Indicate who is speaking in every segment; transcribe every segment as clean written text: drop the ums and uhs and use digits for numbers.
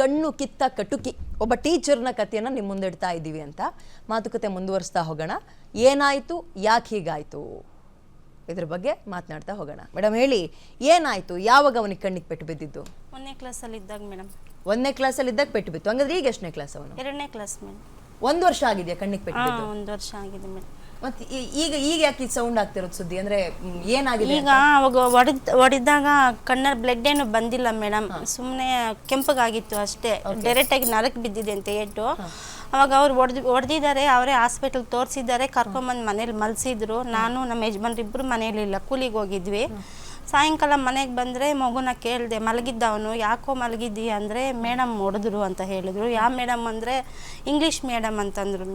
Speaker 1: ಕಣ್ಣು ಕಿತ್ತ ಕಟುಕಿ ಒಬ್ಬ ಟೀಚರ್ನ ಕಥೆಯನ್ನು ನಿಮ್ಮ ಮುಂದೆ ಇಡ್ತಾ ಇದ್ದೀವಿ ಅಂತ ಮಾತುಕತೆ ಮುಂದುವರಿಸ್ತಾ ಹೋಗೋಣ. ಏನಾಯ್ತು, ಯಾಕೆ ಹೀಗಾಯ್ತು, ಇದ್ರ ಬಗ್ಗೆ ಮಾತನಾಡ್ತಾ ಹೋಗೋಣ. ಮೇಡಮ್ ಹೇಳಿ, ಏನಾಯ್ತು, ಯಾವಾಗ ಅವನಿಗೆ ಕಣ್ಣಿಗೆ ಪೆಟ್ಟು ಬಿದ್ದಿದ್ದು?
Speaker 2: 1ನೇ ಕ್ಲಾಸಲ್ಲಿ ಇದ್ದಾಗ ಮೇಡಮ್.
Speaker 1: 1ನೇ ಕ್ಲಾಸಲ್ಲಿ ಇದ್ದಾಗ ಪೆಟ್ಟು ಬಿತ್ತು. ಹಂಗಾದ್ರೆ ಈಗ ಎಷ್ಟನೇ ಕ್ಲಾಸ್ ಅವನು?
Speaker 2: 2ನೇ ಕ್ಲಾಸ್ ಮೇಡಮ್.
Speaker 1: 1 ವರ್ಷ ಆಗಿದೆಯಾ ಕಣ್ಣಿಗೆ ಪೆಟ್ಟು ಬಿದ್ದು?
Speaker 2: 1 ವರ್ಷ ಆಗಿದೆ ಮೇಡಮ್.
Speaker 1: ಮತ್ತೆ ಈಗ ಯಾಕೆ ಸೌಂಡ್ ಆಗ್ತಿರೋದು ಸುದ್ದಿ? ಅಂದ್ರೆ ಏನಾಗಿದೆ?
Speaker 2: ಈಗ ಅವಾಗ ಹೊಡೆದಾಗ ಕಣ್ಣಲ್ಲಿ ಬ್ಲಡ್ ಏನು ಬಂದಿಲ್ಲ ಮೇಡಮ್, ಸುಮ್ಮನೆ ಕೆಂಪಗಾಗಿತ್ತು ಅಷ್ಟೇ. ಡೈರೆಕ್ಟ್ ಆಗಿ ನರಕ್ಕೆ ಬಿದ್ದಿದೆ ಅಂತ ಏಟು. ಅವಾಗ ಅವ್ರು ಹೊಡೆದಿದ್ದಾರೆ, ಅವರೇ ಹಾಸ್ಪಿಟಲ್ ತೋರಿಸಿದ್ದಾರೆ, ಕರ್ಕೊಂಬಂದು ಮನೇಲಿ ಮಲಸಿದ್ರು. ನಾನು ನಮ್ಮ ಯಜಮಾನ್ರಿಬ್ಬರು ಮನೇಲಿಲ್ಲ, ಕೂಲಿಗೆ ಹೋಗಿದ್ವಿ. ಸಾಯಂಕಾಲ ಮನೆಗೆ ಬಂದರೆ ಮಗುನ ಕೇಳಿದೆ, ಮಲಗಿದ್ದವನು, ಯಾಕೋ ಮಲಗಿದ್ದೀಯ ಅಂದರೆ ಮೇಡಮ್ ಹೊಡೆದ್ರು ಅಂತ ಹೇಳಿದ್ರು. ಯಾವ ಮೇಡಮ್ ಅಂದರೆ ಇಂಗ್ಲೀಷ್ ಮೇಡಮ್ ಅಂತಂದ್ರು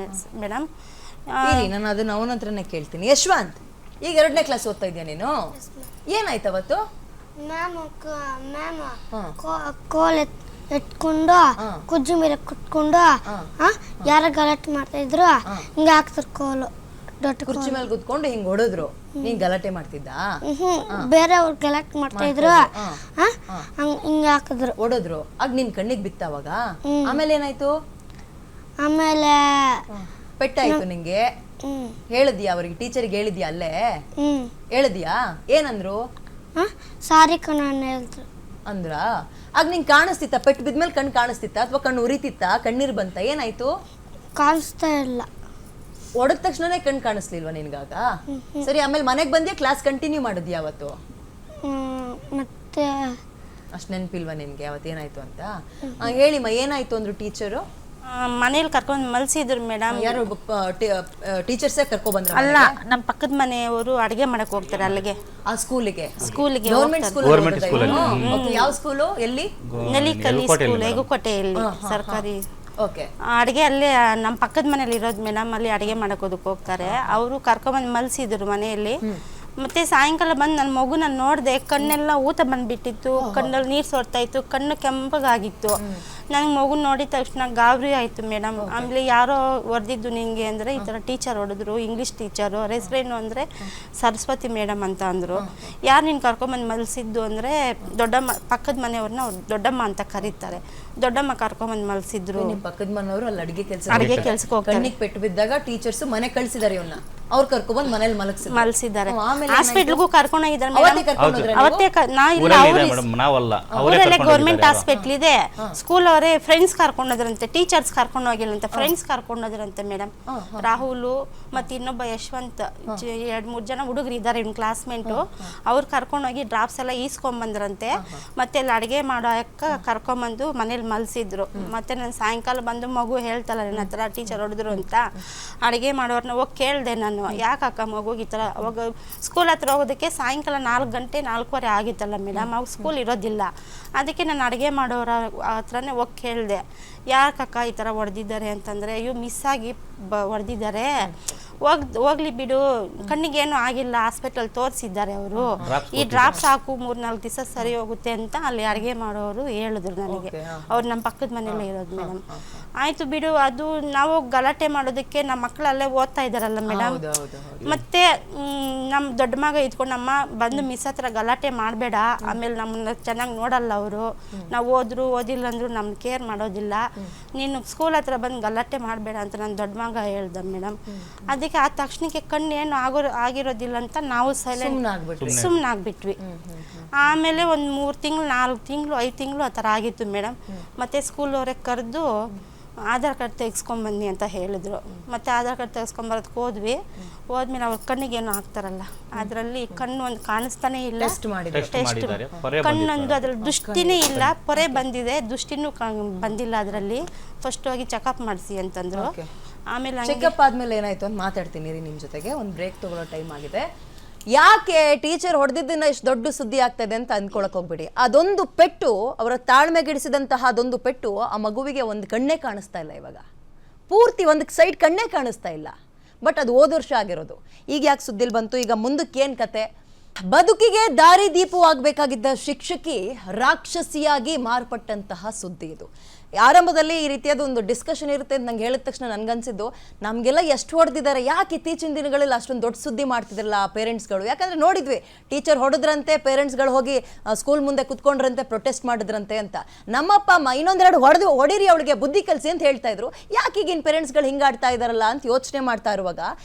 Speaker 2: ಮೇಡಮ್.
Speaker 1: ನಾನು ಅದನ್ನ ಅವನ ಹತ್ರನೇ ಕೇಳ್ತೀನಿ. ಯಶವಂತ್, ಈಗ 2ನೇ ಕ್ಲಾಸ್ ಓದ್ತಾ ಇದೆಯಾ ನೀನು? ಏನಾಯ್ತು ಅವತ್ತು?
Speaker 3: ಮ್ಯಾಮ್ ಕೋಲ್ ಎತ್ಕೊಂಡು ಕುಜ್ಜು ಮೇಲೆ ಕುತ್ಕೊಂಡು ಯಾರ ಗಲಾಟೆ ಮಾಡ್ತಾ ಇದ್ರು, ಹಿಂಗ ಹಾಕ್ತಾರ ಕೋಲು. ದೊಡ್ಡ
Speaker 1: ಕುರ್ಚಿ ಮೇಲೆ ಕುತ್ಕೊಂಡು ಹಿಂಗ್ ಹೊಡೆದ್ರು. ನೀನ್ ಗಲಾಟೆ ಮಾಡ್ತಿದ್ದ?
Speaker 3: ಬೇರೆ ಅವ್ರು ಗಲಾಟೆ ಮಾಡ್ತಾ ಇದ್ರು, ಹಿಂಗ ಹಾಕಿದ್ರು,
Speaker 1: ಹೊಡೆದ್ರು. ಆಗ ನಿನ್ ಕಣ್ಣಿಗೆ ಬಿತ್ತ ಅವಾಗ? ಆಮೇಲೆ ಏನಾಯ್ತು?
Speaker 3: ಆಮೇಲೆ
Speaker 1: ಪೆಟ್ಟಾಯ್ತು ನಿಂಗೆ? ಹೇಳಿದ್ಯಾ ಅವ್ರಿಗೆ, ಟೀಚರ್ಗೆ ಹೇಳಿದ್ಯಾ? ಅಲ್ಲೇ ಹೇಳಿದ್ಯಾ? ಏನಂದ್ರು?
Speaker 3: ಸಾರಿ ಕಣ ಹೇಳಿದ್ರು
Speaker 1: ಅಂದ್ರ. ಆಗ ನಿಂಗೆ ಕಾಣಿಸ್ತಿತ್ತ? ಪೆಟ್ಟು ಬಿದ್ಮೇಲೆ ಕಣ್ಣು ಕಾಣಿಸ್ತಿತ್ತ ಅಥವಾ ಕಣ್ಣು ಉರಿತಿತ್ತ? ಕಣ್ಣೀರ್ ಬಂತ? ಏನಾಯ್ತು?
Speaker 3: ಕಾಣಿಸ್ತಾ ಇಲ್ಲ.
Speaker 1: ಹೊಡೆದ ತಕ್ಷಣನೇ ಕಣ್ಣು ಕಾಣಿಸ್ಲಿಲ್ವಾ ನಿನ್ಗಾಗ? ಸರಿ, ಆಮೇಲೆ ಮನೆಗೆ ಬಂದ್ಯಾ? ಕ್ಲಾಸ್ ಕಂಟಿನ್ಯೂ ಮಾಡಿದ್ಯಾ ಅವತ್ತು?
Speaker 3: ಮತ್ತೆ
Speaker 1: ಅಷ್ಟು ನೆನಪಿಲ್ವಾ ನಿನ್ಗೆ ಅವತ್ತು ಏನಾಯ್ತು ಅಂತ? ಹೇಳಿಮ್ಮ, ಏನಾಯ್ತು ಅಂದ್ರು ಟೀಚರು?
Speaker 2: ಮನೇಲಿ ಕರ್ಕೊಂಡು ಮಲಸಿದ್ರು ಮೇಡಮ್.
Speaker 1: ಯಾರು ಟೀಚರ್ಸೇ ಕರ್ಕೊ ಬಂದ್ರ?
Speaker 2: ಅಲ್ಲ, ನಮ್ಮ ಪಕ್ಕದ ಮನೆಯವರು ಅಡಿಗೆ ಮಾಡಕ್ ಹೋಗ್ತಾರೆ ಅಲ್ಲಿಗೆ,
Speaker 1: ಆ ಸ್ಕೂಲಿಗೆ.
Speaker 2: Government
Speaker 1: school. ಯಾವ ಸ್ಕೂಲು? ಎಲ್ಲಿ?
Speaker 2: ನೆಲಿಕಲ್ಲಿ ಸ್ಕೂಲ್, ಎಗುಕೋಟೆಯಲ್ಲಿ ಸರ್ಕಾರಿ. ಅಡಿಗೆ ಅಲ್ಲೇ ನಮ್ಮ ಪಕ್ಕದ ಮನೇಲಿ ಇರೋದು ಮೇಡಮ್. ಅಲ್ಲಿ ಅಡಿಗೆ ಮಾಡಕ್ ಹೋಗ್ತಾರೆ. ಅವರು ಕರ್ಕೊಂಬಂದು ಮಲಸಿದ್ರು ಮನೆಯಲ್ಲಿ. ಮತ್ತೆ ಸಾಯಂಕಾಲ ಬಂದು ನನ್ನ ಮಗು ನಾನು ನೋಡಿದೆ, ಕಣ್ಣೆಲ್ಲ ಊತ ಬಂದ್ಬಿಟ್ಟಿತ್ತು, ಕಣ್ಣಲ್ಲಿ ನೀರು ಸೋರ್ತಾ ಇತ್ತು, ಕಣ್ಣು ಕೆಂಪಗಾಗಿತ್ತು. ನನಗೆ ಮಗು ನೋಡಿದ ತಕ್ಷಣ ಗಾಬರಿ ಆಯಿತು ಮೇಡಮ್. ಆಮೇಲೆ ಯಾರೋ ಹೊಡೆದಿದ್ದು ನಿಂಗೆ ಅಂದರೆ, ಈ ಥರ ಟೀಚರ್ ಹೊಡೆದ್ರು, ಇಂಗ್ಲೀಷ್ ಟೀಚರು. ಅವ್ರ ಹೆಸರೇನು ಅಂದರೆ ಸರಸ್ವತಿ ಮೇಡಮ್ ಅಂತ ಅಂದರು. ಯಾರು ನೀನು ಕರ್ಕೊಂಬಂದು ಮಲಸಿದ್ದು ಅಂದರೆ, ದೊಡ್ಡಮ್ಮ, ಪಕ್ಕದ ಮನೆಯವ್ರನ್ನ ಅವ್ರು ದೊಡ್ಡಮ್ಮ ಅಂತ ಕರೀತಾರೆ. ದೊಡ್ಡಮ್ಮ ಕರ್ಕೊಂಬಂದು ಮಲಸಿದ್ರು.
Speaker 1: ಪಕ್ಕದ ಮನೆಯವರು ಅಲ್ಲಿ ಅಡಿಗೆ
Speaker 2: ಕೆಲ್ಸಕ್ಕೆ ಹೋಗ್ತಾರೆ.
Speaker 1: ಕಣ್ಣಿಗೆ ಪೆಟ್ಟು ಬಿದ್ದಾಗ ಟೀಚರ್ಸ್ ಮನೆ ಕಳಿಸಿದ್ದಾರೆ ಇವನ್ನ, ಅವ್ರು ಕರ್ಕೊಂಡ್ಬಂದು ಮನೇಲಿ ಮಲಗಿಸಿದ್ದಾರೆ.
Speaker 2: ಹಾಸ್ಪಿಟ್ಲ್ಗೂ ಕರ್ಕೊಂಡೋಗಿದ್ದಾರೆ ಅವತ್ತೇ. ಊರಲ್ಲೇ ಗೌರ್ಮೆಂಟ್ ಹಾಸ್ಪಿಟ್ಲ್ ಇದೆ, ಸ್ಕೂಲ್ ಅವರೇ ಫ್ರೆಂಡ್ಸ್ ಕರ್ಕೊಂಡೋದ್ರಂತೆ, ಟೀಚರ್ಸ್ ಕರ್ಕೊಂಡೋಗಿಲ್ಲಂತೆ, ಫ್ರೆಂಡ್ಸ್ ಕರ್ಕೊಂಡೋದ್ರಂತೆ ಮೇಡಮ್. ರಾಹುಲ್ ಮತ್ತೆ ಇನ್ನೊಬ್ಬ ಯಶವಂತ್, 2-3 ಜನ ಹುಡುಗರು ಇದ್ದಾರೆ ಇವ್ನ ಕ್ಲಾಸ್ಮೇಟು. ಅವ್ರು ಕರ್ಕೊಂಡೋಗಿ ಡ್ರಾಪ್ಸ್ ಎಲ್ಲ ಈಸ್ಕೊಂಬಂದ್ರಂತೆ. ಮತ್ತೆ ಅಲ್ಲಿ ಅಡುಗೆ ಮಾಡೋ ಅಕ್ಕ ಕರ್ಕೊಂಬಂದು ಮನೇಲಿ ಮಲಸಿದ್ರು. ಮತ್ತೆ ನಾನು ಸಾಯಂಕಾಲ ಬಂದು ಮಗು ಹೇಳ್ತಲ್ಲ ನನ್ನ ಹತ್ರ ಟೀಚರ್ ಹೊಡೆದ್ರು ಅಂತ, ಅಡುಗೆ ಮಾಡೋರ್ನ ಹೋಗಿ ಕೇಳಿದೆ ನಾನು, ಯಾಕಕ್ಕ ಮಗುಗೆ ಈ ಥರ. ಅವಾಗ ಸ್ಕೂಲ್ ಹತ್ರ ಹೋಗೋದಕ್ಕೆ ಸಾಯಂಕಾಲ 4 ಗಂಟೆ 4:15 ಆಗಿತ್ತಲ್ಲ ಮೇಡಮ್. ಅವಾಗ ಸ್ಕೂಲ್ ಇರೋದಿಲ್ಲ. ಅದಕ್ಕೆ ನಾನು ಅಡುಗೆ ಮಾಡೋರ ಹತ್ರನೇ ಹೋಗಿ ಕೇಳಿದೆ, ಯಾಕಕ್ಕ ಈ ಥರ ಹೊಡೆದಿದ್ದಾರೆ ಅಂತಂದರೆ, ಇವು ಮಿಸ್ ಆಗಿ ಹೊಡೆದಿದ್ದಾರೆ, ಹೋಗ್ಲಿ ಬಿಡು, ಕಣ್ಣಿಗೇನು ಆಗಿಲ್ಲ, ಹಾಸ್ಪಿಟಲ್ ತೋರಿಸಿದ್ದಾರೆ ಅವರು, ಈ ಡ್ರಾಪ್ಸ್ ಹಾಕು 3-4 ದಿವಸ ಸರಿ ಹೋಗುತ್ತೆ ಅಂತ ಅಲ್ಲಿ ಅಡುಗೆ ಮಾಡೋರು ಹೇಳಿದ್ರು ನನಗೆ. ಅವ್ರು ನಮ್ಮ ಪಕ್ಕದ ಮನೇಲೇ ಇರೋದು ಮೇಡಮ್. ಆಯಿತು ಬಿಡು, ಅದು ನಾವು ಗಲಾಟೆ ಮಾಡೋದಕ್ಕೆ ನಮ್ಮ ಮಕ್ಕಳಲ್ಲೇ ಓದ್ತಾ ಇದ್ದಾರಲ್ಲ ಮೇಡಮ್. ಮತ್ತೆ ನಮ್ಮ ದೊಡ್ಡ ಮಗ ಇದ್ಕೊಂಡು, ನಮ್ಮ ಬಂದು ಮಿಸ್ ಹತ್ರ ಗಲಾಟೆ ಮಾಡಬೇಡ, ಆಮೇಲೆ ನಮ್ಮನ್ನ ಚೆನ್ನಾಗಿ ನೋಡಲ್ಲ ಅವರು, ನಾವು ಓದಿಲ್ಲ ಅಂದರೂ ನಮ್ಗೆ ಕೇರ್ ಮಾಡೋದಿಲ್ಲ, ನೀನು ಸ್ಕೂಲ್ ಹತ್ರ ಬಂದು ಗಲಾಟೆ ಮಾಡಬೇಡ ಅಂತ ನನ್ನ ದೊಡ್ಡ ಮಗ ಹೇಳ್ದ ಮೇಡಮ್. ಅದಕ್ಕೆ ಆ ತಕ್ಷಣಕ್ಕೆ ಕಣ್ಣು ಏನು ಆಗಿರೋದಿಲ್ಲ ಅಂತ ನಾವು ಸುಮ್ಮನಾಗ್ಬಿಟ್ವಿ. ಆಮೇಲೆ ಒಂದು 3 ತಿಂಗಳು 4 ತಿಂಗಳು 5 ತಿಂಗಳು ಆ ಥರ ಆಗಿತ್ತು ಮೇಡಮ್. ಮತ್ತು ಸ್ಕೂಲವ್ರಿಗೆ ಕರೆದು ಆಧಾರ್ ಕಾರ್ಡ್ ತೆಗೆಸ್ಕೊಂಬನ್ನಿ ಅಂತ ಹೇಳಿದ್ರು. ಮತ್ತು ಆಧಾರ್ ಕಾರ್ಡ್ ತೆಗೆಸ್ಕೊಂಬರೋದಕ್ಕೆ ಹೋದ್ಮೇಲೆ ಅವ್ರ ಕಣ್ಣಿಗೇನು ಹಾಕ್ತಾರಲ್ಲ, ಅದರಲ್ಲಿ ಕಣ್ಣು ಒಂದು ಕಾಣಿಸ್ತಾನೆ ಇಲ್ಲ, ಟೆಸ್ಟ್ ಕಣ್ಣೊಂದು ಅದ್ರಲ್ಲಿ ದೃಷ್ಟಿನೇ ಇಲ್ಲ, ಪೊರೆ ಬಂದಿದೆ, ದೃಷ್ಟಿನೂ ಬಂದಿಲ್ಲ ಅದರಲ್ಲಿ, ಫಸ್ಟ್ ಹೋಗಿ ಚೆಕಪ್ ಮಾಡಿಸಿ ಅಂತಂದ್ರು. ಆಮೇಲೆ
Speaker 1: ಚೆಕಪ್ ಆದ್ಮೇಲೆ ಏನಾಯ್ತು ಅಂತ ಮಾತಾಡ್ತೀನಿ ರೀ ನಿಮ್ಮ ಜೊತೆಗೆ. ಒಂದು ಬ್ರೇಕ್ ತಗೊಳ್ಳೋ ಟೈಮ್ ಆಗಿದೆ. ಯಾಕೆ ಟೀಚರ್ ಹೊಡೆದಿದ್ದನ್ನ ಇಷ್ಟು ದೊಡ್ಡ ಸುದ್ದಿ ಆಗ್ತದೆ ಅಂತ ಅಂದ್ಕೊಳಕ್ ಹೋಗ್ಬಿಡಿ. ಅದೊಂದು ಪೆಟ್ಟು, ಅವರ ತಾಳ್ಮೆಗಿಡಿಸಿದಂತಹ ಅದೊಂದು ಪೆಟ್ಟು ಆ ಮಗುವಿಗೆ ಒಂದು ಕಣ್ಣೇ ಕಾಣಿಸ್ತಾ ಇಲ್ಲ ಇವಾಗ, ಪೂರ್ತಿ ಒಂದು ಸೈಡ್ ಕಣ್ಣೇ ಕಾಣಿಸ್ತಾ ಇಲ್ಲ. ಬಟ್ ಅದು ಹೋದ ವರ್ಷ ಆಗಿರೋದು. ಈಗ ಯಾಕೆ ಸುದ್ದಿಲ್ ಬಂತು, ಈಗ ಮುಂದಕ್ಕೆ ಏನು ಕತೆ, ಬದುಕಿಗೆ ದಾರಿದೀಪವಾಗಬೇಕಾಗಿದ್ದ ಶಿಕ್ಷಕಿ ರಾಕ್ಷಸಿಯಾಗಿ ಮಾರ್ಪಟ್ಟಂತಹ ಸುದ್ದಿ ಇದು. ಆರಂಭದಲ್ಲಿ ಈ ರೀತಿಯಾದ ಒಂದು ಡಿಸ್ಕಷನ್ ಇರುತ್ತೆ ಅಂತ ನಂಗೆ ಹೇಳಿದ ತಕ್ಷಣ ನನ್ಗನ್ಸಿದ್ದು ನಮಗೆಲ್ಲ ಎಷ್ಟು ಹೊಡೆದಿದ್ದಾರೆ, ಯಾಕೆ ಇತ್ತೀಚಿನ ದಿನಗಳಲ್ಲಿ ಅಷ್ಟೊಂದು ದೊಡ್ಡ ಸುದ್ದಿ ಮಾಡ್ತಿದ್ರಲ್ಲ ಪೇರೆಂಟ್ಸ್ಗಳು. ಯಾಕಂದ್ರೆ ನೋಡಿದ್ವಿ ಟೀಚರ್ ಹೊಡೆದ್ರಂತೆ, ಪೇರೆಂಟ್ಸ್ಗಳು ಹೋಗಿ ಸ್ಕೂಲ್ ಮುಂದೆ ಕುತ್ಕೊಂಡ್ರಂತೆ, ಪ್ರೊಟೆಸ್ಟ್ ಮಾಡಿದ್ರಂತೆ ಅಂತ. ನಮ್ಮಪ್ಪ ಅಮ್ಮ ಇನ್ನೊಂದೆರಡು ಹೊಡಿರಿ ಅವಳಿಗೆ ಬುದ್ಧಿ ಕಲಿಸಿ ಅಂತ ಹೇಳ್ತಾ ಇದ್ರು. ಯಾಕೆ ಈಗಿನ ಪೇರೆಂಟ್ಸ್ಗಳು ಹಿಂಗಾಡ್ತಾ ಇದಾರಲ್ಲ ಅಂತ ಯೋಚನೆ ಮಾಡ್ತಾ ಇರುವಾಗ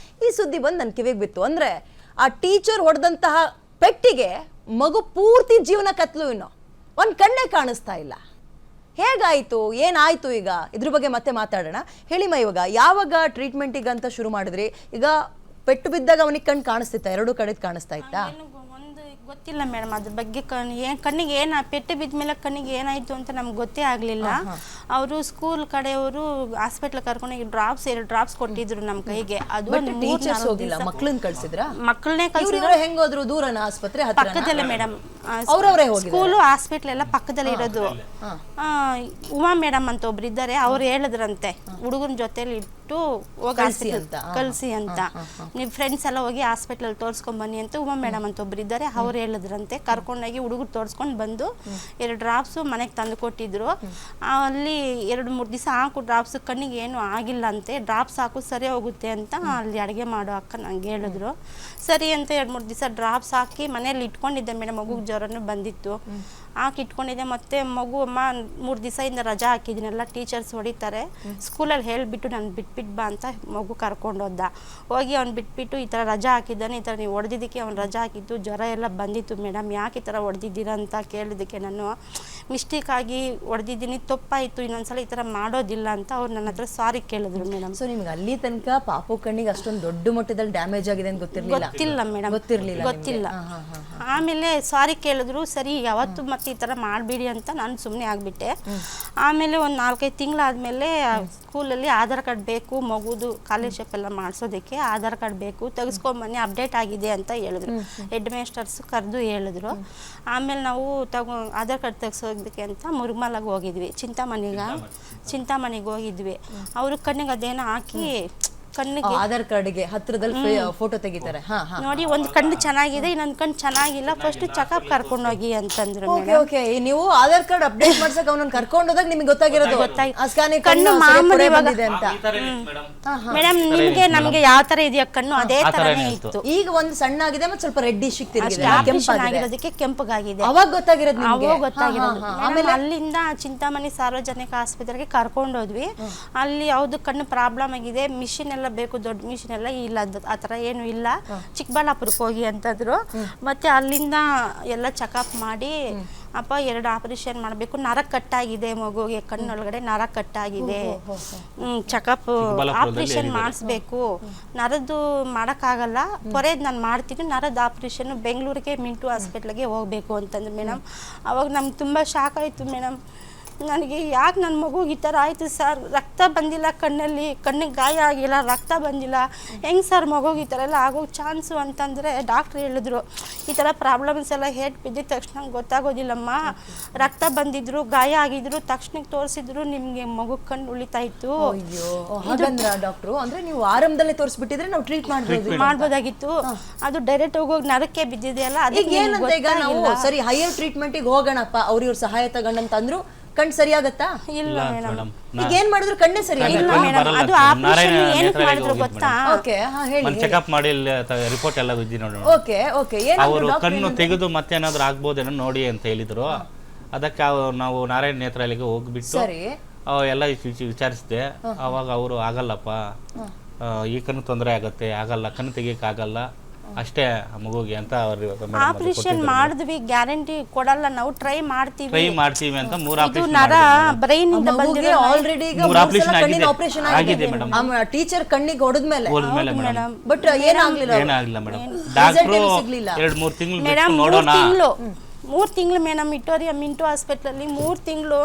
Speaker 1: ಈ ಸುದ್ದಿ ಬಂದು ನನ್ನ ಕಿವಿಗೆ ಬಿತ್ತು. ಅಂದ್ರೆ ಆ ಟೀಚರ್ ಹೊಡೆದಂತಹ ಪೆಟ್ಟಿಗೆ ಮಗು ಪೂರ್ತಿ ಜೀವನ ಕತ್ಲು, ಇನ್ನು ಒಂದು ಕಣ್ಣೇ ಕಾಣಿಸ್ತಾ ಇಲ್ಲ. ಹೇಗಾಯ್ತು, ಏನಾಯ್ತು, ಈಗ ಇದ್ರ ಬಗ್ಗೆ ಮತ್ತೆ ಮಾತಾಡೋಣ. ಹೇಳಿಮ್ಮ, ಇವಾಗ ಯಾವಾಗ ಟ್ರೀಟ್ಮೆಂಟಿಗಂತ ಶುರು ಮಾಡಿದ್ರಿ? ಈಗ ಪೆಟ್ಟು ಬಿದ್ದಾಗ ಅವನಿಗೆ ಕಣ್ಣು ಕಾಣಿಸ್ತಿತ್ತ, ಎರಡೂ ಕಡೆ ಕಾಣಿಸ್ತಾ ಇತ್ತಾ?
Speaker 2: ಒಂದು ಗೊತ್ತಿಲ್ಲ ಮೇಡಮ್, ಅದ್ರ ಬಗ್ಗೆ ಕಣ್ಣಿಗೆ ಏನು ಪೆಟ್ಟು ಬಿದ್ದ ಮೇಲೆ ಕಣ್ಣಿಗೆ ಏನಾಯ್ತು ಅಂತ ನಮ್ಗೆ ಗೊತ್ತೇ ಆಗಲಿಲ್ಲ. ಅವರು ಸ್ಕೂಲ್ ಕಡೆಯವರು ಹಾಸ್ಪಿಟ್ಲ್ ಕರ್ಕೊಂಡೋಗಿ ಎರಡು ಡ್ರಾಪ್ಸ್ ಕೊಟ್ಟಿದ್ರು ನಮ್ಮ ಕೈಗೆ. ಅದು
Speaker 1: ಟೀಚರ್ಸ್ ಹೋಗಿಲ್ಲ, ಮಕ್ಕಳನ್ನ ಕಳ್ಸಿದ್ರ?
Speaker 2: ಮಕ್ಕಳನ್ನೇ
Speaker 1: ಹೆಂಗೋದ್ರು? ದೂರನ ಆಸ್ಪತ್ರೆ
Speaker 2: ಪಕ್ಕದಲ್ಲೇ ಮೇಡಮ್,
Speaker 1: ಅವ್ರವ್ರೇ
Speaker 2: ಸ್ಕೂಲು ಹಾಸ್ಪಿಟ್ಲ್ ಎಲ್ಲ ಪಕ್ಕದಲ್ಲೇ ಇರೋದು. ಉಮಾ ಮೇಡಮ್ ಅಂತ ಒಬ್ರು ಇದ್ದಾರೆ, ಅವ್ರು ಹೇಳಿದ್ರಂತೆ ಹುಡುಗನ ಜೊತೆಲಿ ಇಟ್ಟು ಹೋಗಿ ಕಳ್ಸಿ ಅಂತ, ನೀವು ಫ್ರೆಂಡ್ಸ್ ಎಲ್ಲ ಹೋಗಿ ಹಾಸ್ಪಿಟ್ಲಲ್ಲಿ ತೋರಿಸ್ಕೊಂಡ್ ಬನ್ನಿ ಅಂತ ಉಮಾ ಮೇಡಮ್ ಅಂತ ಒಬ್ರು ಇದ್ದಾರೆ, ಅವ್ರು ಹೇಳಿದ್ರಂತೆ. ಕರ್ಕೊಂಡೋಗಿ ಹುಡುಗರು ತೋರಿಸ್ಕೊಂಡು ಬಂದು 2 ಡ್ರಾಪ್ಸು ಮನೆಗೆ ತಂದು ಕೊಟ್ಟಿದ್ರು. ಅಲ್ಲಿ 2-3 ದಿವಸ ಹಾಕು ಡ್ರಾಪ್ಸ್, ಕಣ್ಣಿಗೆ ಏನು ಆಗಿಲ್ಲ ಅಂತೆ, ಡ್ರಾಪ್ಸ್ ಹಾಕು ಸರಿ ಹೋಗುತ್ತೆ ಅಂತ ಅಲ್ಲಿ ಅಡುಗೆ ಮಾಡೋ ಅಕ್ಕ ನಂಗೆ ಹೇಳಿದ್ರು. ಸರಿ ಅಂತ 2-3 ದಿವಸ ಡ್ರಾಪ್ಸ್ ಹಾಕಿ ಮನೇಲಿ ಇಟ್ಕೊಂಡಿದ್ದೆ ಮೇಡಮ್. ಮಗುಗೆ ಜ್ವರನೂ ಬಂದಿತ್ತು, ಹಾಕಿ ಇಟ್ಕೊಂಡಿದ್ದೆ. ಮತ್ತೆ ಮಗು ಅಮ್ಮ 3 ದಿವಸದಿಂದ ರಜಾ ಹಾಕಿದ್ದೀನೆಲ್ಲ, ಟೀಚರ್ಸ್ ಹೊಡಿತಾರೆ, ಸ್ಕೂಲಲ್ಲಿ ಹೇಳಿಬಿಟ್ಟು ನಾನು ಬಿಟ್ಬಿಟ್ಟು ಬಾ ಅಂತ ಮಗು ಕರ್ಕೊಂಡು ಹೋಗಿ ಅವ್ನು ಬಿಟ್ಬಿಟ್ಟು ಈ ಥರ ರಜಾ ಹಾಕಿದ್ದಾನೆ, ಈ ಥರ ನೀವು ಹೊಡೆದಿದ್ದಕ್ಕೆ ಅವ್ನು ರಜಾ ಹಾಕಿದ್ದು, ಜ್ವರ ಎಲ್ಲ ಬಂದಿತ್ತು ಮೇಡಮ್, ಯಾಕೆ ಈ ಥರ ಹೊಡೆದಿದ್ದೀರಾ ಅಂತ ಕೇಳಿದ್ದಕ್ಕೆ ನಾನು ಮಿಸ್ಟೇಕಾಗಿ ಹೊಡೆದಿದ್ದೀನಿ, ತಪ್ಪಾಯಿತು, ಇನ್ನೊಂದ್ಸಲ ಈ ಥರ ಮಾಡೋದಿಲ್ಲ ಅಂತ ಅವ್ರು ನನ್ನ ಹತ್ರ ಸಾರಿ ಕೇಳಿದ್ರು ಮೇಡಮ್.
Speaker 1: ಸೊ ನಿಮ್ಗೆ ಅಲ್ಲಿ ತನಕ ಪಾಪು ಕಣ್ಣಿಗೆ ಅಷ್ಟೊಂದು ದೊಡ್ಡ ಮಟ್ಟದಲ್ಲಿ ಡ್ಯಾಮೇಜ್ ಆಗಿದೆ ಅಂತ
Speaker 2: ಗೊತ್ತಿಲ್ಲ ಮೇಡಮ್, ಗೊತ್ತಿಲ್ಲ. ಆಮೇಲೆ ಸಾರಿ ಕೇಳಿದ್ರು, ಸರಿ ಯಾವತ್ತು ಮತ್ತೆ ಈ ಥರ ಮಾಡಬೇಡಿ ಅಂತ ನಾನು ಸುಮ್ಮನೆ ಆಗಿಬಿಟ್ಟೆ. ಆಮೇಲೆ ಒಂದು 4-5 ತಿಂಗಳಾದಮೇಲೆ ಸ್ಕೂಲಲ್ಲಿ ಆಧಾರ್ ಕಾರ್ಡ್ ಬೇಕು, ಮಗುದು ಕಾಲೇಜಪ್ ಎಲ್ಲ ಮಾಡಿಸೋದಕ್ಕೆ ಆಧಾರ್ ಕಾರ್ಡ್ ಬೇಕು, ತೆಗೆಸ್ಕೊಂಬನ್ನಿ ಅಪ್ಡೇಟ್ ಆಗಿದೆ ಅಂತ ಹೇಳಿದ್ರು. ಹೆಡ್ ಮಾಸ್ಟರ್ಸ್ ಕರೆದು ಹೇಳಿದ್ರು. ಆಮೇಲೆ ನಾವು ಆಧಾರ್ ಕಾರ್ಡ್ ತೆಗೆಸೋದಕ್ಕೆ ಅಂತ ಮುರುಗಮಲಗೆ ಹೋಗಿದ್ವಿ, ಚಿಂತಾಮಣಿಗೆ ಹೋಗಿದ್ವಿ. ಅವರು ಕಣ್ಣಿಗೆ ಅದೇನೋ ಹಾಕಿ ಕಣ್ಣಿಗೆ
Speaker 1: ಆಧಾರ್ ಕಾರ್ಡ್ಗೆ ಹತ್ರದಲ್ಲಿ ಫೋಟೋ ತೆಗಿತಾರೆ.
Speaker 2: ನೋಡಿ, ಒಂದು ಕಣ್ಣು ಚೆನ್ನಾಗಿದೆ, ಇನ್ನೊಂದು ಕಣ್ಣು ಚೆನ್ನಾಗಿಲ್ಲ, ಫಸ್ಟ್ ಚೆಕಪ್ ಕರ್ಕೊಂಡು ಹೋಗಿ ಅಂತಂದ್ರು.
Speaker 1: ಓಕೆ, ನೀವು ಆಧಾರ್ ಕಾರ್ಡ್ ಅಪ್ಡೇಟ್ ಮಾಡ್ಸಕ್ ಅವನನ್ನ ಕರ್ಕೊಂಡು ಹೋದಾಗ ನಿಮಗೆ ಗೊತ್ತಾಗಿರೋದು
Speaker 2: ಕಣ್ಣು ಮಾಮೂಲಿ ಅಂತ. ಮೇಡಮ್ ನಮ್ಗೆ ಯಾವ ತರ ಇದೆಯಾ ಕಣ್ಣು ಅದೇ ತರನೇ ಇತ್ತು.
Speaker 1: ಈಗ ಒಂದು ಸಣ್ಣ ಆಗಿದೆ, ಮತ್ತೆ ಸ್ವಲ್ಪ ರೆಡ್ಡಿಶ್
Speaker 2: ಆಗಿರೋದಕ್ಕೆ ಕೆಂಪಗಾಗಿದೆ.
Speaker 1: ಅವಾಗ ಗೊತ್ತಾಗಿರೋದು.
Speaker 2: ಆಮೇಲೆ ಅಲ್ಲಿಂದ ಚಿಂತಾಮಣಿ ಸಾರ್ವಜನಿಕ ಆಸ್ಪತ್ರೆಗೆ ಕರ್ಕೊಂಡು ಹೋದ್ವಿ. ಅಲ್ಲಿ ಯಾವ್ದು ಕಣ್ಣು ಪ್ರಾಬ್ಲಮ್ ಆಗಿದೆ, ಮಿಷಿನ್ ಎಲ್ಲ ಬೇಕು, ದೊಡ್ಡ ಮಿಷಿನ್ ಎಲ್ಲ ಇಲ್ಲ, ಆ ಥರ ಏನು ಇಲ್ಲ, ಚಿಕ್ಕಬಳ್ಳಾಪುರಕ್ಕೆ ಹೋಗಿ ಅಂತಂದ್ರು. ಮತ್ತೆ ಅಲ್ಲಿಂದ ಎಲ್ಲ ಚೆಕಪ್ ಮಾಡಿ, ಅಪ್ಪ 2 ಆಪರೇಷನ್ ಮಾಡಬೇಕು, ನರ ಕಟ್ಟಾಗಿದೆ ಮಗುಗೆ, ಕಣ್ಣೊಳಗಡೆ ನರ ಕಟ್ಟಾಗಿದೆ, ಚೆಕಪ್ ಆಪರೇಷನ್ ಮಾಡಿಸ್ಬೇಕು, ನರದ್ದು ಮಾಡೋಕ್ಕಾಗಲ್ಲ, ಪೊರೆದು ನಾನು ಮಾಡ್ತೀನಿ, ನರದ ಆಪರೇಷನ್ ಬೆಂಗಳೂರಿಗೆ ಮಿಂಟು ಹಾಸ್ಪಿಟ್ಲಿಗೆ ಹೋಗಬೇಕು ಅಂತಂದ್ರೆ ಮೇಡಮ್. ಅವಾಗ ನಮ್ಗೆ ತುಂಬ ಶಾಕ್ ಆಯಿತು ಮೇಡಮ್. ನನಗೆ ಯಾಕೆ ನನ್ನ ಮಗುಗೆ ಈ ಥರ ಆಯಿತು ಸರ್, ರಕ್ತ ಬಂದಿಲ್ಲ ಕಣ್ಣಲ್ಲಿ, ಕಣ್ಣಿಗೆ ಗಾಯ ಆಗಿಲ್ಲ, ರಕ್ತ ಬಂದಿಲ್ಲ, ಹೆಂಗೆ ಸರ್ ಮಗುಗೆ ಈ ಥರ ಎಲ್ಲ ಆಗೋ ಚಾನ್ಸು ಅಂತಂದರೆ ಡಾಕ್ಟ್ರ್ ಹೇಳಿದ್ರು, ಈ ಥರ ಪ್ರಾಬ್ಲಮ್ಸ್ ಎಲ್ಲ ಹೇಟ್ ಬಿದ್ದಿದ ತಕ್ಷಣ ಗೊತ್ತಾಗೋದಿಲ್ಲಮ್ಮ, ರಕ್ತ ಬಂದಿದ್ರು, ಗಾಯ ಆಗಿದ್ರು, ತಕ್ಷಣಕ್ಕೆ ತೋರಿಸಿದ್ರು ನಿಮಗೆ ಮಗು ಕಣ್ಣು ಉಳಿತಾ ಇತ್ತು.
Speaker 1: ಡಾಕ್ಟ್ರು ಅಂದ್ರೆ ನೀವು ಆರಂಭದಲ್ಲೇ ತೋರಿಸ್ಬಿಟ್ಟಿದ್ರೆ ನಾವು ಟ್ರೀಟ್
Speaker 2: ಮಾಡ್ಬೋದಾಗಿತ್ತು, ಅದು ಡೈರೆಕ್ಟ್ ಹೋಗೋಗಿ ನರಕ್ಕೆ ಬಿದ್ದಿದೆಯಲ್ಲ.
Speaker 1: ಅದಕ್ಕೆ ಏನಂತ ಈಗ ನಾವು ಸರಿ ಹೈಯರ್ ಟ್ರೀಟ್ಮೆಂಟಿಗೆ ಹೋಗೋಣಪ್ಪ, ಅವ್ರ ಸಹಾಯ ತಗೊಂಡಂತ ಅಂದ್ರು ಕಣ್ಣು ಸರಿಯಾಗತ್ತಾ?
Speaker 2: ಇಲ್ಲ ಮೇಡಮ್,
Speaker 1: ಈಗ ಏನ್ ಮಾಡಿದ್ರು ಕಣ್ಣೇ ಸರಿಯಾಗಿಲ್ಲ
Speaker 2: ಮೇಡಮ್. ಅದು ಆಪರೇಷನ್ ಏನಕ್ಕೆ ಮಾಡಿದ್ರು ಗೊತ್ತಾ?
Speaker 1: ಓಕೆ, ಹೇಳಿ.
Speaker 4: ಚೆಕಪ್ ಮಾಡಿ ರಿಪೋರ್ಟ್ ಎಲ್ಲ ಬಿದ್ದಿ ನೋಡೋಣ.
Speaker 1: ಓಕೆ,
Speaker 4: ಅವರು ಕಣ್ಣು ತೆಗೆದು ಮತ್ತೆ ಏನಾದ್ರು ಆಗ್ಬೋದೇನೋ ನೋಡಿ ಅಂತ ಹೇಳಿದ್ರು. ಅದಕ್ಕೆ ನಾವು ನಾರಾಯಣ ನೇತ್ರಾಲಯಕ್ಕೆ ಹೋಗ್ಬಿಟ್ಟು ಎಲ್ಲ ವಿಚಾರಿಸಿದೆ. ಅವಾಗ ಅವರು ಆಗಲ್ಲಪ್ಪ, ಈ ಕಣ್ಣು ತೊಂದರೆ ಆಗಲ್ಲ, ಕಣ್ಣು ತೆಗಿಯಕ್ ಆಗಲ್ಲ ಅಷ್ಟೇ ಮಗುಗೆ ಅಂತ
Speaker 2: ಆಪರೇಷನ್ ಮಾಡಿದ್ವಿ, ಗ್ಯಾರಂಟಿ ಕೊಡಲ್ಲ, ನಾವು ಟ್ರೈ ಮಾಡ್ತೀವಿ
Speaker 4: ಅಂತ 3 ಆಪರೇಷನ್
Speaker 2: ನರ ಬ್ರೈನ್ ಇಂದ ಬಂದಿದೆ
Speaker 1: ಆಲ್ರೆಡಿ. ಈಗ ಆಪರೇಷನ್ ಆಗಿದೆ ಮೇಡಮ್, ಟೀಚರ್ ಕಣ್ಣಿಗೆ ಹೊಡೆದ್ಮೇಲೆ. ಬಟ್
Speaker 4: ಏನಾಗ್ಲಿಲ್ಲ ಮೇಡಮ್. ಡಾಕ್ಟ್ರು 2-3 ತಿಂಗಳು ನೋಡೋಣ,
Speaker 2: 3 ತಿಂಗಳು ಮೇಡಮ್. ವಿಕ್ಟೋರಿಯಾ ಮಿಂಟು ಹಾಸ್ಪಿಟ್ಲಲ್ಲಿ 3 ತಿಂಗಳು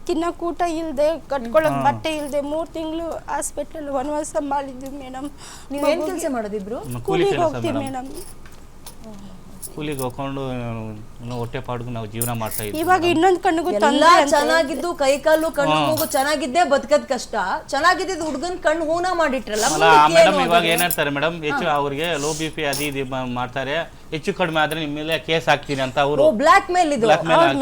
Speaker 2: ತಿನ್ನೋಕೆ ಊಟ ಇಲ್ಲದೆ, ಕಟ್ಕೊಳ್ಳೋಕೆ ಬಟ್ಟೆ ಇಲ್ಲದೆ 3 ತಿಂಗಳು ಹಾಸ್ಪಿಟ್ಲಲ್ಲಿ ವನವಾಸ ಮಾಡಿದ್ವಿ ಮೇಡಮ್.
Speaker 1: ನೀವೇನು ಕೆಲಸ ಮಾಡೋದಿಬ್ರು?
Speaker 2: ಕೂಲಿಗೆ ಹೋಗ್ತೀವಿ ಮೇಡಮ್.
Speaker 4: ಕೂಲಿಗೆ ಹೋಗ್ಕೊಂಡು ಹೊಟ್ಟೆ ಪಾಡ್ಗೂ ನಾವು ಜೀವನ ಮಾಡ್ತಾ ಇದ್ವಿ.
Speaker 2: ಇವಾಗ ಇನ್ನೊಂದು ಕಣ್ಣಿಗೂ
Speaker 1: ಚೆನ್ನಾಗಿದ್ದು, ಕೈ ಕಾಲು ಕಣ್ಣು ಮೂಗು ಚೆನ್ನಾಗಿದ್ದೆ ಬದುಕದ್ ಕಷ್ಟ, ಚೆನ್ನಾಗಿದ್ದ ಹುಡುಗನ್ ಕಣ್ಣು ಹೂನ ಮಾಡಿಟ್ರಲ್ಲ
Speaker 4: ಮೇಡಮ್. ಇವಾಗ ಏನ್ ಹೇಳ್ತಾರೆ ಮೇಡಮ್, ಹೆಚ್ಚು ಅವ್ರಿಗೆ ಲೋ BP ಅದು ಇದು ಮಾಡ್ತಾರೆ, ಹೆಚ್ಚು ಕಡಿಮೆ ಆದ್ರೆ ನಿಮ್ಮ ಮೇಲೆ ಕೇಸ್ ಹಾಕ್ತೀನಿ ಅಂತ ಅವರು
Speaker 1: ಬ್ಲಾಕ್ ಮೇಲ್ ಇದು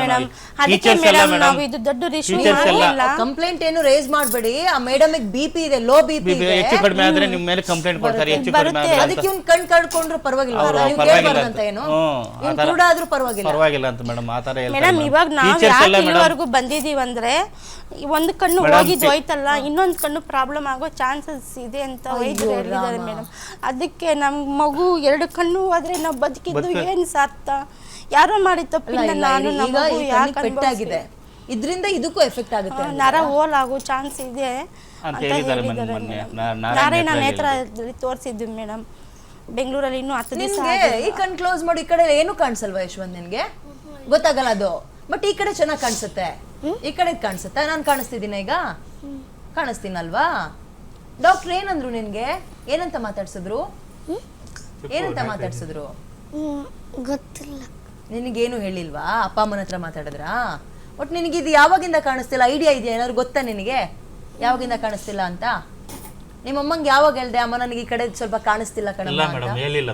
Speaker 2: ಮೇಡಮ್ ಅದಕ್ಕೆ ಮೇಡಮ್ ನಾವು ಇದು ದೊಡ್ಡ ರಿಶ್ಯೂ ಮಾಡಿಲ್ಲ.
Speaker 1: ಕಂಪ್ಲೇಂಟ್ ಏನು ರೇಸ್ ಮಾಡಬೇಡಿ. ಆ ಮೇಡಮ್ BP ಇದೆ, ಲೋ BP ಇದೆ.
Speaker 4: ಹೆಚ್ಚು ಕಡಿಮೆ ಆದ್ರೆ ನಿಮ್ಮ ಮೇಲೆ ಕಂಪ್ಲೇಂಟ್ ಕೊಡ್ತಾರೆ. ಹೆಚ್ಚು ಕಡಿಮೆ ಆದ್ರೆ
Speaker 1: ಅದಕ್ಕೆ ಇವ್ನು ಕಳ್ಕೊಂಡ್ರು ಪರವಾಗಿಲ್ಲ, ನೀವು ಕೇಳಬಾರ್ದಂತ ಏನು ಇವ್ನು ಕೂಡ ಆದ್ರೂ ಪರವಾಗಿಲ್ಲ
Speaker 4: ಅಂತ ಮೇಡಮ್ ಆ ತರ
Speaker 2: ಮೇಡಮ್. ಇವಾಗ ನಾವು ಯಾಕೆ ಇಲ್ಲಿವರೆಗೂ ಬಂದಿದೀವಿ ಅಂದ್ರೆ ಒಂದು ಕಣ್ಣು ಹೋಗಿದ್ದು ಹೋಯ್ತಲ್ಲ, ಇನ್ನೊಂದು ಕಣ್ಣು ಪ್ರಾಬ್ಲಮ್ ಆಗೋ ಚಾನ್ಸಸ್ ಇದೆ ಅಂತ ವೈದ್ಯರು ಹೇಳಿದ್ದಾರೆ ಮೇಡಮ್. ಅದಕ್ಕೆ ನಮ್ ಮಗು 2 ಕಣ್ಣು ಹೋದ್ರೆ ನಾವು ಬದುಕಿದ್ದು ಏನ್ ಸಾರ್ಥ? ಯಾರೋ ಮಾಡಿ ತಪ್ಪಿಲ್ಲ, ನಾನು
Speaker 1: ಈಗ ಈ ಕಣ್ಣಿಗೆ ಪೆಟ್ಟಾಗಿದೆ, ಇದರಿಂದ ಇದಕ್ಕೂ ಎಫೆಕ್ಟ್ ಆಗುತ್ತೆ,
Speaker 2: ನರ ಹೋಲ್ ಆಗೋ ಚಾನ್ಸ್ ಇದೆ
Speaker 4: ಅಂತ ಹೇಳಿದ್ದಾರೆ
Speaker 2: ನಾರಾಯಣ ನೇತ್ರದಲ್ಲಿ ತೋರಿಸಿದ್ವಿ ಮೇಡಮ್. ಬೆಂಗಳೂರಲ್ಲಿ ಇನ್ನೂ 10 ದಿವಸ
Speaker 1: ಈ ಕಣ್ ಕ್ಲೋಸ್ ಮಾಡಿ ಈ ಕಡೆ ಏನು ಕಾಣಿಸಲ್ವಾ ಯಶವಂತ್? ನಿನ್ಗೆ ಗೊತ್ತಾಗಲ್ಲ ಅದು, ಬಟ್ ಈ ಕಡೆ ಚೆನ್ನಾಗಿ ಕಾಣಿಸುತ್ತೆ, ಈ ಕಡೆ ಕಾಣಿಸುತ್ತೆ. ನಾನು ಕಾಣಿಸ್ತಿದ್ದೀನಿ ಈಗ, ಕಾಣಿಸ್ತೀನಲ್ವಾ? ಡಾಕ್ಟರ್ ಏನಂದ್ರು ನಿನ್ಗೆ? ಏನಂತ ಮಾತಾಡ್ಸಿದ್ರು?
Speaker 3: ಗೊತ್ತಿಲ್ಲ.
Speaker 1: ನಿನಗೇನು ಹೇಳಿಲ್ವಾ? ಅಪ್ಪ ಅಮ್ಮನ ಹತ್ರ ಮಾತಾಡಿದ್ರಾ? ಒಟ್ಟು ನಿನಗೆ ಇದು ಯಾವಾಗಿಂದ ಕಾಣಿಸ್ತಿಲ್ಲ? ಐಡಿಯಾ ಇದೆಯಾ ಏನಾದ್ರು? ಗೊತ್ತಾ ನಿನಗೆ ಯಾವಾಗಿಂದ ಕಾಣಿಸ್ತಿಲ್ಲ ಅಂತ? ನಿಮ್ಮ ಅಮ್ಮಂಗೆ ಯಾವಾಗ ಹೇಳ್ದೆ, ಅಮ್ಮ ನನಗೆ ಈ ಕಡೆ ಸ್ವಲ್ಪ ಕಾಣಿಸ್ತಿಲ್ಲ ಕಣಮ್ಮ ಅಂತ?
Speaker 4: ಹೇಳಿಲ್ಲ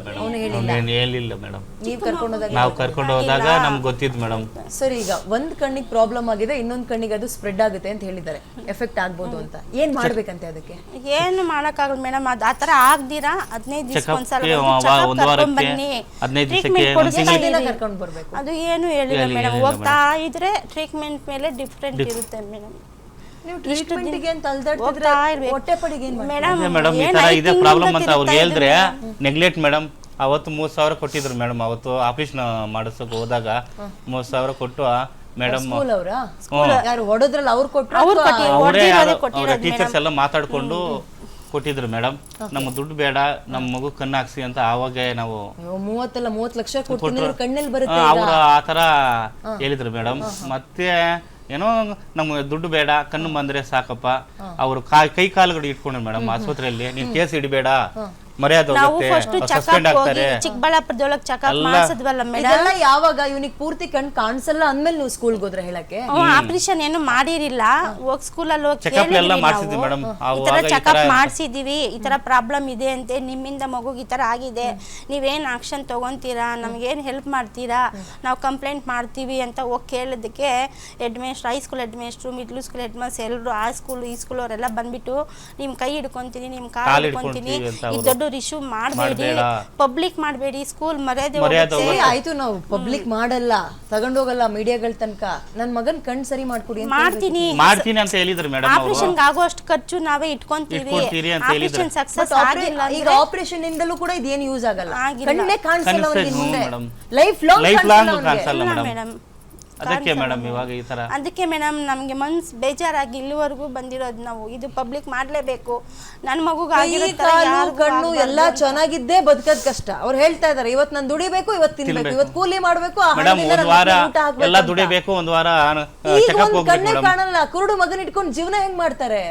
Speaker 4: ಮೇಡಮ್.
Speaker 1: ನೀವ್ ಕರ್ಕೊಂಡೋದಾಗ
Speaker 4: ನಾವು ಕರ್ಕೊಂಡು ಹೋದಾಗ ನಮ್ಗೆ ಗೊತ್ತಿದ್ದು ಮೇಡಮ್.
Speaker 1: ಸರಿ, ಈಗ ಒಂದ್ ಕಣ್ಣಿಗೆ ಪ್ರಾಬ್ಲಮ್ ಆಗಿದೆ, ಇನ್ನೊಂದ್ ಕಣ್ಣಿಗೆ ಅದು ಸ್ಪ್ರೆಡ್ ಆಗುತ್ತೆ ಅಂತ ಹೇಳಿದ್ದಾರೆ, ಎಫೆಕ್ಟ್ ಆಗ್ಬೋದು ಅಂತ. ಏನ್ ಮಾಡ್ಬೇಕಂತೆ ಅದಕ್ಕೆ?
Speaker 2: ಏನು ಮಾಡಕ್ಕಾಗಲ್ಲ ಮೇಡಮ್. ಅದು ಆ ಥರ ಆಗ್ದಿರಾ 15 ದಿವಸಕ್ಕೊಂದ್ಸಲ
Speaker 1: ಕರ್ಕೊಂಡ್ ಬರ್ಬೇಕು.
Speaker 2: ಅದು ಏನು ಹೇಳಿಲ್ಲ ಮೇಡಮ್. ಹೋಗ್ತಾ ಇದ್ರೆ ಟ್ರೀಟ್ಮೆಂಟ್ ಮೇಲೆ ಡಿಫ್ರೆಂಟ್ ಇರುತ್ತೆ ಮೇಡಮ್.
Speaker 1: ನೀವು ಟ್ರೀಟ್ಮೆಂಟ್ಗೆ ಅಂತ ಅಲ್ದಾಡ್ತಿದ್ರೆ ಹೊಟ್ಟೆ ಪಡಿಗೆ ಏನ್ ಮಾಡ್ತೀರಾ?
Speaker 4: ಮೇಡಮ್ ಈ ತರ ಇದೆ ಪ್ರಾಬ್ಲಮ್ ಅಂತ ಅವ್ರಿಗೆ ಹೇಳಿದ್ರೆ ನೆಗ್ಲೆಕ್ಟ್ ಮೇಡಮ್. ಅವತ್ತು 3,000 ಕೊಟ್ಟಿದ್ರು ಮೇಡಮ್. ಅವತ್ತು ಆಪರೇಷನ್ ಮಾಡಿಸೋಕೆ ಹೋದಾಗ 3,000 ಕೊಟ್ಟು ಮೇಡಮ್
Speaker 1: ಯಾರು ಹೊಡೆದ್ರಲ್ಲ ಅವ್ರು ಕೊಟ್ಟರು,
Speaker 4: ಅವರೇ ಟೀಚರ್ಸ್ ಎಲ್ಲ ಮಾತಾಡ್ಕೊಂಡು ಕೊಟ್ಟಿದ್ರು ಮೇಡಮ್. ನಮ್ಮ ದುಡ್ಡು ಬೇಡ, ನಮ್ಮ ಮಗು ಕಣ್ಣು ಹಾಕ್ಸಿ ಅಂತ. ಆವಾಗ ನಾವು
Speaker 1: 30 ಲಕ್ಷ ಕೊಡ್ತೀನಿ ಕಣ್ಣಲ್ಲಿ ಬರುತ್ತೆ
Speaker 4: ಅವರು ಆ ತರ ಹೇಳಿದ್ರು ಮೇಡಮ್. ಮತ್ತೆ ಏನೋ ನಮ್ಗೆ ದುಡ್ಡು ಬೇಡ, ಕಣ್ಣು ಬಂದ್ರೆ ಸಾಕಪ್ಪ. ಅವರು ಕೈ ಕಾಲುಗಳು ಇಟ್ಕೊಂಡ್ರು ಮೇಡಮ್ ಆಸ್ಪತ್ರೆಯಲ್ಲಿ. ನೀನ್ ಕೇಸ್ ಇಡಬೇಡ, ಮರ್ಯಾದೆ ಹೋಗುತ್ತೆ, ಸಸ್ಪೆಂಡ್ ಆಗ್ತಾರೆ.
Speaker 2: ಚಿಕ್ಕಬಳ್ಳಾಪುರದೊಳಗೆ ಚೆಕಪ್ ಮಾಡಿಸಿದ್ವಲ್ಲ ಮೇಡಮ್.
Speaker 1: ಯಾವಾಗ ಇವನಿಗೆ ಪೂರ್ತಿ ಕಣ್ಣು ಕಾಣಿಸಲ್ಲ ಅಂದ್ಮೇಲೆ ನೀವು ಸ್ಕೂಲ್ಗೆ ಹೋದ್ರೆ ಹೇಳಕ್ಕೆ?
Speaker 2: ಆಪರೇಷನ್ ಏನು ಮಾಡಿರಿಲ್ಲ, ಹೋಗಿ ಸ್ಕೂಲಲ್ಲಿ ಹೋಗಿ
Speaker 4: ಚೆಕಪ್ ಎಲ್ಲ ಮಾಡಿಸಿದ್ವಿ ಮೇಡಮ್.
Speaker 2: ಈ ತರ ಚೆಕಪ್ ಮಾಡಿಸಿದೀವಿ, ಈ ತರ ಪ್ರಾಬ್ಲಮ್ ಇದೆ ಅಂತೆ, ನಿಮ್ಮಿಂದ ಮಗುಗೆ ಈ ತರ ಆಗಿದೆ, ನೀವೇನ್ ಆಕ್ಷನ್ ತಗೊಂತೀರಾ, ನಮ್ಗೇನ್ ಹೆಲ್ಪ್ ಮಾಡ್ತೀರಾ, ನಾವು ಕಂಪ್ಲೇಂಟ್ ಮಾಡ್ತೀವಿ ಅಂತ ಹೋಗಿ ಕೇಳಿದಕ್ಕೆ ಹೆಡ್ಮೇಸ್ಟ್ರು, ಹೈಸ್ಕೂಲ್ ಹೆಡ್ಮೇಸ್ಟ್ರು, ಮಿಡ್ಲ್ ಸ್ಕೂಲ್ ಹೆಡ್ಮೇಸ್ಟ್ರು ಎಲ್ಲರೂ ಆ ಸ್ಕೂಲ್ ಈ ಸ್ಕೂಲ್ ಅವರೆಲ್ಲ ಬಂದ್ಬಿಟ್ಟು ನಿಮ್ ಕೈ ಹಿಡ್ಕೊಂತೀನಿ, ನಿಮ್ ಕಾಲು ಹಿಡ್ಕೊಂತೀನಿ, ಈ ದೊಡ್ಡ ಇಶ್ಯೂ ಮಾಡಬೇಡಿ, ಪಬ್ಲಿಕ್ ಮಾಡಬೇಡಿ, ಸ್ಕೂಲ್ ಮರ್ಯಾದೆ
Speaker 1: ಆಯ್ತು. ನಾವು ಪಬ್ಲಿಕ್ ಮಾಡಲ್ಲ, ತಗೊಂಡೋಗಲ್ಲ ಮೀಡಿಯಾಗಳ ತನಕ. ನನ್ ಮಗನ್ ಕಣ್ ಸರಿ ಮಾಡ್ಕೊಡಿ
Speaker 4: ಮಾಡ್ತೀನಿ ಅಂತ ಹೇಳಿದ್ರು ಮೇಡಮ್.
Speaker 2: ಆಪರೇಷನ್ ಆಗುವಷ್ಟು ಖರ್ಚು ನಾವೇ ಇಟ್ಕೊಂತೀವಿ, ಆಪರೇಷನ್ ಸಕ್ಸಸ್ ಆಗಿಲ್ಲ.
Speaker 1: ಈಗ ಆಪರೇಷನ್ ಇಂದಲೂ ಕೂಡ ಇದೇನು ಯೂಸ್ ಆಗಲ್ಲ, ಕಣ್ಣೇ ಕಾಣಿಸಲ್ಲ ಅವನಿಗೆ ಮುಂದೆ,
Speaker 4: ಲೈಫ್ ಲಾಂಗ್ ಕಾಣಿಸಲ್ಲ ಮೇಡಮ್. ಅದಕ್ಕೆ ಮೇಡಮ್ ಇವಾಗ ಈ ತರ.
Speaker 2: ಅದಕ್ಕೆ ಮೇಡಮ್ ನಮ್ಗೆ ಮನ್ಸು ಬೇಜಾರಾಗಿ ಇಲ್ಲಿವರೆಗೂ ಬಂದಿರೋದು. ನಾವು ಇದು ಪಬ್ಲಿಕ್ ಮಾಡ್ಲೇಬೇಕು. ನನ್ನ ಮಗುಗೆ
Speaker 1: ಕಣ್ಣು ಎಲ್ಲಾ ಚೆನ್ನಾಗಿದ್ದೇ ಬದುಕೋದ್ ಕಷ್ಟ. ಅವ್ರು ಹೇಳ್ತಾ ಇದಾರೆ, ಇವತ್ತು ನಾನು ದುಡಿಬೇಕು, ಇವತ್ತು ತಿನ್ಬೇಕು, ಇವತ್ತು ಕೂಲಿ ಮಾಡ್ಬೇಕು,
Speaker 4: ಎಲ್ಲ ದುಡಿಬೇಕು, ಒಂದ್ ವಾರ
Speaker 1: ಕಣ್ಣೇ ಕಾಣಲ್ಲ. ಕುರುಡು ಮಗನ್ ಇಟ್ಕೊಂಡು ಜೀವನ ಹೆಂಗ್ ಮಾಡ್ತಾರೆ?